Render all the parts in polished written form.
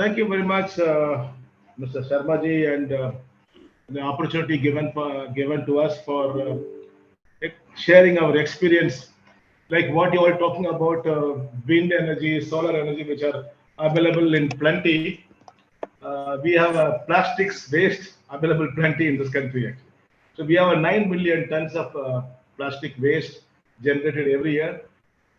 Thank you very much, Mr. Sharma ji, and the opportunity given to us for sharing our experience, like what you are talking about, wind energy, solar energy, which are available in plenty. We have plastics waste available plenty in this country actually. So we have 9 million tons of plastic waste generated every year,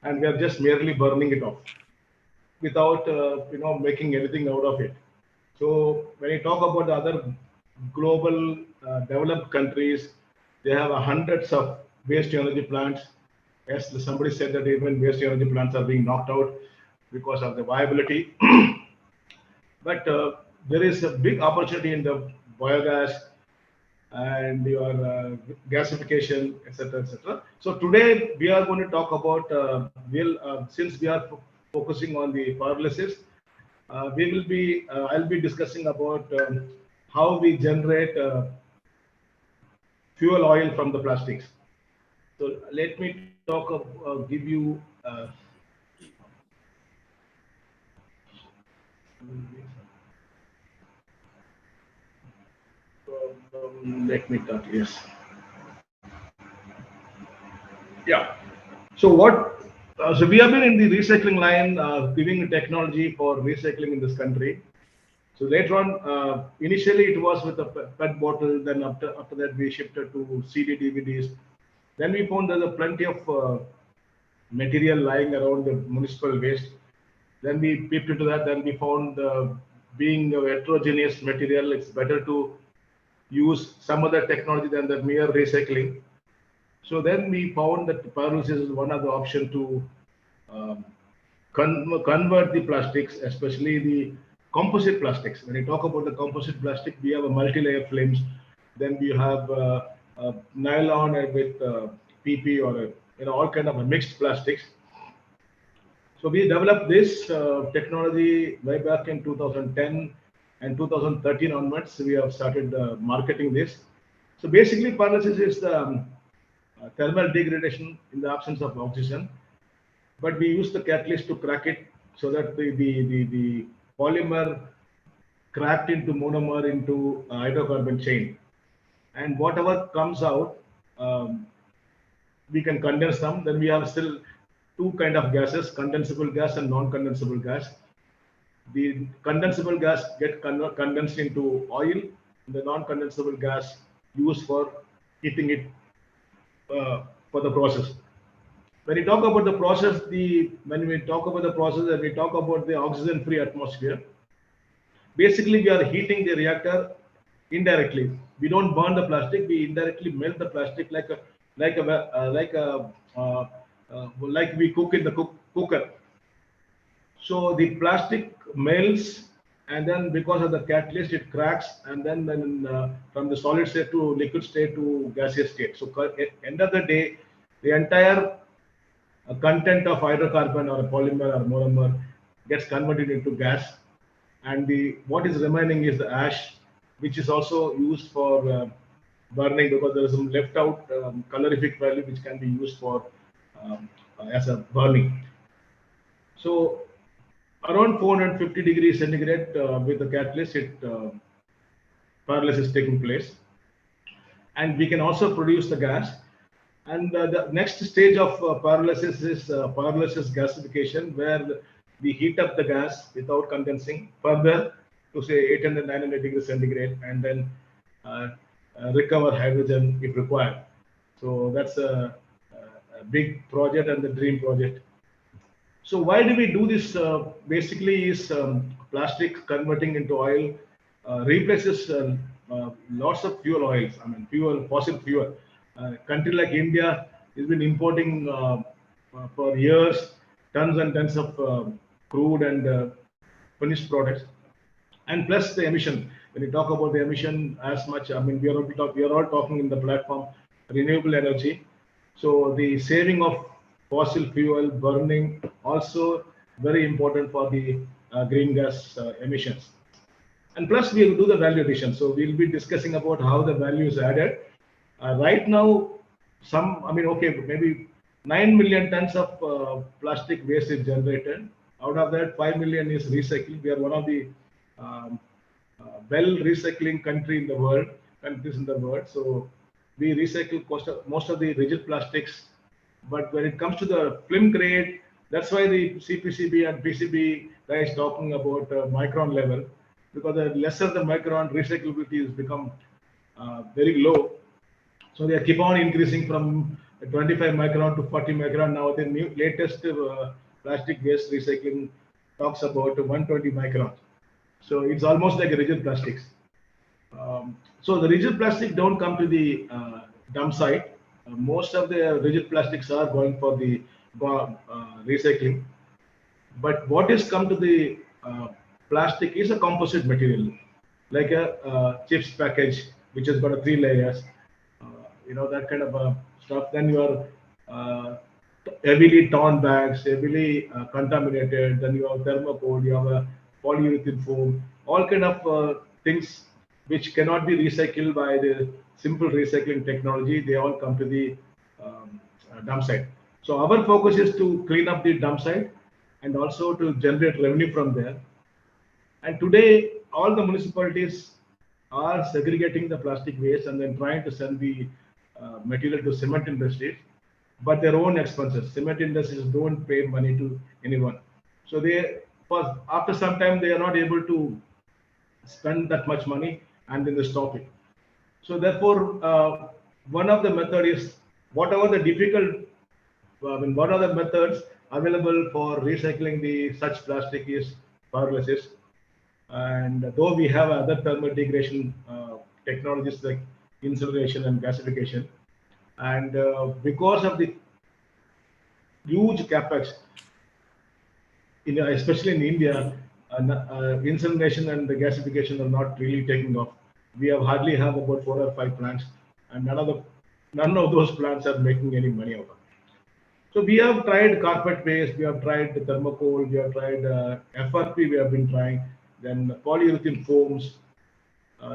and we are just merely burning it off without making anything out of it. So when you talk about the other global developed countries, they have hundreds of waste energy plants. Yes, somebody said that even waste energy plants are being knocked out because of the viability. But there is a big opportunity in the biogas and your gasification, etc., etc. So today we are going to talk about since we are focusing on the pyrolysis, I'll be discussing about how we generate fuel oil from the plastics. So let me give you. Let me talk. Yes. Yeah. So what? So we have been in the recycling line, giving technology for recycling in this country. So later on, initially it was with a PET bottle. Then after that we shifted to CD DVDs. Then we found there's a plenty of material lying around the municipal waste. Then we peeped into that. Then we found being a heterogeneous material, it's better to use some other technology than the mere recycling. So then we found that pyrolysis is one of the option to um, convert the plastics, especially the composite plastics. When you talk about the composite plastic, we have a multi-layer films. Then we have nylon with PP or all kind of a mixed plastics. So we developed this technology way back in 2010 and 2013 onwards. We have started marketing this. So basically, pyrolysis is the thermal degradation in the absence of oxygen, but we use the catalyst to crack it so that the polymer cracked into monomer into hydrocarbon chain, and whatever comes out, we can condense them. Then we have still two kind of gases: condensable gas and non-condensable gas. The condensable gas get condensed into oil. The non-condensable gas used for heating it for the process. When we talk about the process, when we talk about the process and we talk about the oxygen-free atmosphere, basically we are heating the reactor indirectly. We don't burn the plastic; we indirectly melt the plastic like we cook in the cooker. So the plastic melts, and then because of the catalyst, it cracks, and then from the solid state to liquid state to gaseous state. So at end of the day, the entire content of hydrocarbon or a polymer or monomer gets converted into gas, and the what is remaining is the ash, which is also used for burning, because there is some left out calorific value which can be used for as a burning. So around 450 degrees centigrade with the catalyst, pyrolysis is taking place, and we can also produce the gas. And the next stage of pyrolysis is pyrolysis gasification, where we heat up the gas without condensing further to say 800, 900 degrees centigrade, and then recover hydrogen if required. So that's a big project and the dream project. So why do we do this? Basically, is plastic converting into oil replaces lots of fuel oils. I mean, fossil fuel. Country like India has been importing for years tons and tons of crude and finished products, and plus the emission. When you talk about the emission as much, I mean, we are all talking in the platform renewable energy. So the saving of fossil fuel burning also very important for the green gas emissions. And plus we will do the value addition. So we'll be discussing about how the value is added. Right now, okay, maybe 9 million tons of plastic waste is generated. Out of that, 5 million is recycled. We are one of the um, well recycling countries in the world. So we recycle most of the rigid plastics, but when it comes to the film grade, that's why the CPCB and PCB guys talking about micron level, because the lesser the micron, recyclability has become very low. So they keep on increasing from 25 micron to 40 micron. Now the new latest plastic waste recycling talks about 120 micron. So it's almost like a rigid plastics. So the rigid plastic don't come to the dump site. Most of the rigid plastics are going for the recycling. But what is come to the plastic is a composite material, like a chips package, which has got a 3 layers, that kind of stuff. Then your uh, heavily torn bags, heavily contaminated. Then you have thermocol, you have a polyurethane foam, all kind of things which cannot be recycled by the simple recycling technology. They all come to the dump site. So our focus is to clean up the dump site and also to generate revenue from there. And today, all the municipalities are segregating the plastic waste and then trying to sell the material to cement industries, but their own expenses. Cement industries don't pay money to anyone. So after some time, they are not able to spend that much money and then they stop it. So therefore, one of the method is whatever the difficult, what are the methods available for recycling the such plastic is pyrolysis. And though we have other thermal degradation technologies like incineration and gasification, and because of the huge capex, especially in India, incineration and the gasification are not really taking off. We hardly have about 4 or 5 plants, and none of those plants are making any money out of it. So we have tried carpet waste, we have tried the thermocol, we have tried FRP, we have been trying, then polyurethane foams.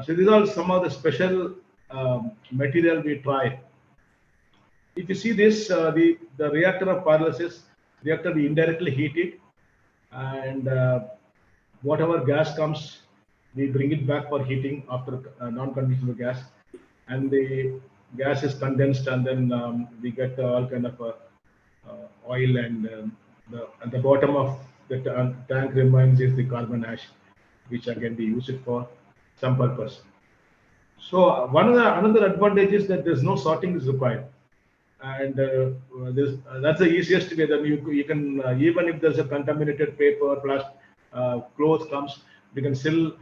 So these are some of the special material we try. If you see this, the reactor of pyrolysis, reactor we indirectly heat it, and whatever gas comes, we bring it back for heating after non-conventional gas, and the gas is condensed, and then we get all kind of oil, and at the bottom of the tank remains is the carbon ash, which again we use it for some purpose. So another advantage is that there's no sorting is required, and that's the easiest way. That you can even if there's a contaminated paper, plastic, clothes comes, we can still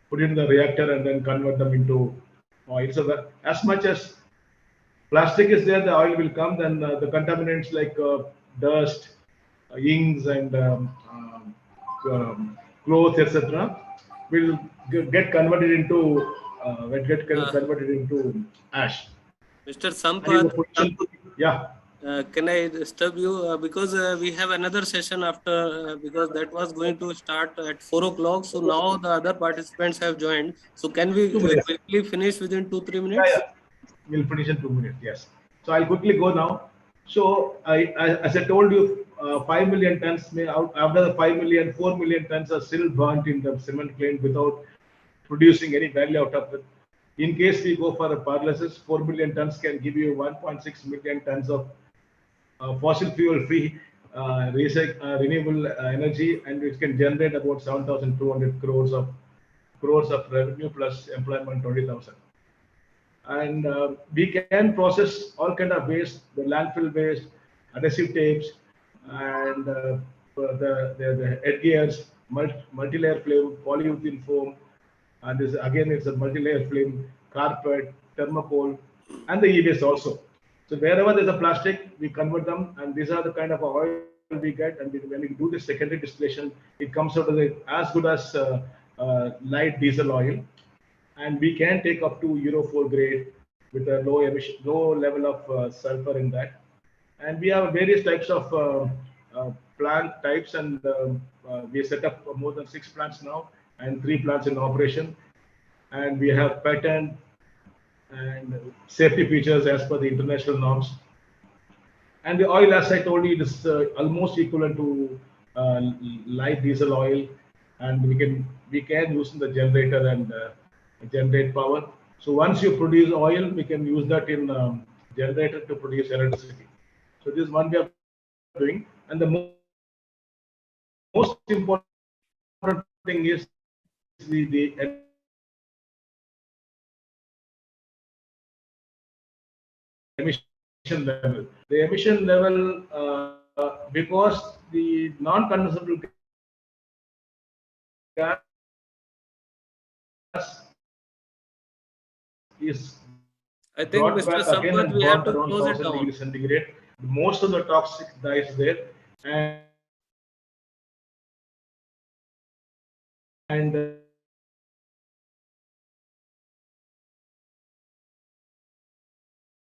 put it in the reactor and then convert them into oil. So that as much as plastic is there, the oil will come. Then the contaminants like dust, inks, and clothes, etc., will get converted into ash. Mr. Sampath, Yeah. can I disturb you because we have another session after because that was going to start at 4 o'clock. So now the other participants have joined. So can we quickly finish within 2-3 minutes? Yeah. We'll finish in 2 minutes. Yes. So I'll quickly go now. So as I told you, 5 million tons. After the 5 million, 4 million tons are still burnt in the cement plant without producing any value out of it. In case we go for a pyrolysis, 4 million tons can give you 1.6 million tons of fossil fuel free renewable energy, and which can generate about 7,200 crores of revenue plus employment 20,000. And we can process all kind of waste, the landfill waste, adhesive tapes, and the headgears, multi-layer film, polyurethane foam, and this again it's a multi-layer film, carpet, thermocol, and the e-waste also. So wherever there's a plastic, we convert them, and these are the kind of oil we get. And when we do the secondary distillation, it comes out as good as light diesel oil, and we can take up to Euro 4 grade with a low level of sulfur in that. And we have various types of plant types, and we set up more than 6 plants now and 3 plants in operation. And we have patent and safety features as per the international norms. And the oil, as I told you, it is almost equivalent to light diesel oil. and we can use the generator and generate power. So once you produce oil, we can use that in generator to produce electricity. So this is one way of doing, and the most important thing is the emission level. The emission level, because the non-condensable gas is I think, brought Mr. back again Sampath, and we have burnt to around close it 1000 down. degrees centigrade. Most of the toxic dies there, and